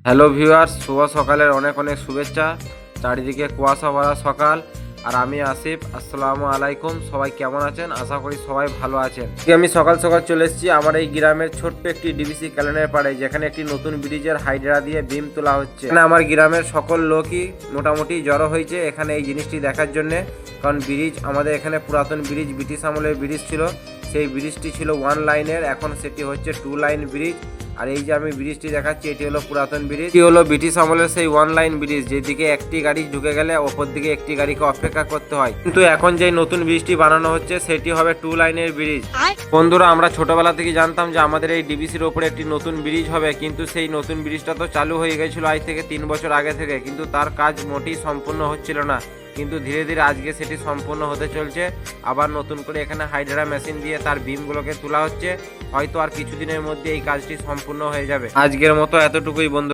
Hello viewers, শুভ সকালের অনেক অনেক শুভেচ্ছা। চারিদিকে কুয়াশা ভরা সকাল, আর আমি আসিফ। আসসালামু আলাইকুম। সবাই কেমন আছেন? আশা করি সবাই ভালো আছেন। আমি সকাল সকাল চলে এসেছি আমার এই গ্রামের ছোট্ট একটি ডিবিসি ক্যানেলের পাড়ে, যেখানে একটি নতুন ব্রিজের হাইড্রা দিয়ে বিম তোলা হচ্ছে। এখানে আমার গ্রামের সকল লোকই মোটামুটি জড়ো হয়েছে এখানে এই জিনিসটি দেখার জন্য। কারণ ব্রিজ, আমাদের এখানে পুরাতন ব্রিজ, ব্রিটিশ আমলের ব্রিজ ছিল। সেই ব্রিজটি ছিল 1 লাইনের, এখন সেটি হচ্ছে 2 লাইন ব্রিজ। আর এই যে আমি ব্রিজটি দেখাচ্ছি, এটি হলো পুরাতন ব্রিজ। এটি হলো ব্রিটিশ আমলের সেই 1 লাইন ব্রিজ, যেদিকে একটি গাড়ি ঢুকে গেলে অপর দিকে একটি গাড়িকে অপেক্ষা করতে হয়। কিন্তু এখন যে নতুন ব্রিজটি বানানো হচ্ছে সেটি হবে 2 লাইনের ব্রিজ। বন্ধুরা, আমরা ছোটবেলা থেকে জানতাম যে আমাদের এই ডিবিসির ওপরে একটি নতুন ব্রিজ হবে, কিন্তু সেই নতুন ব্রিজটা তো চালু হয়ে গেছিল আজ থেকে 3 বছর আগে থেকে, কিন্তু তার কাজ মোটেই সম্পূর্ণ হচ্ছিল না। কিন্তু ধীরে ধীরে আজকে সেটি সম্পূর্ণ হতে চলছে। আবার নতুন করে এখানে হাইড্রা মেশিন দিয়ে তার বিমগুলোকে তোলা হচ্ছে। হয়তো আর কিছুদিনের মধ্যে এই কাজটি সম্পূর্ণ হয়ে যাবে। আজকের মতো এতটুকুই বন্ধু।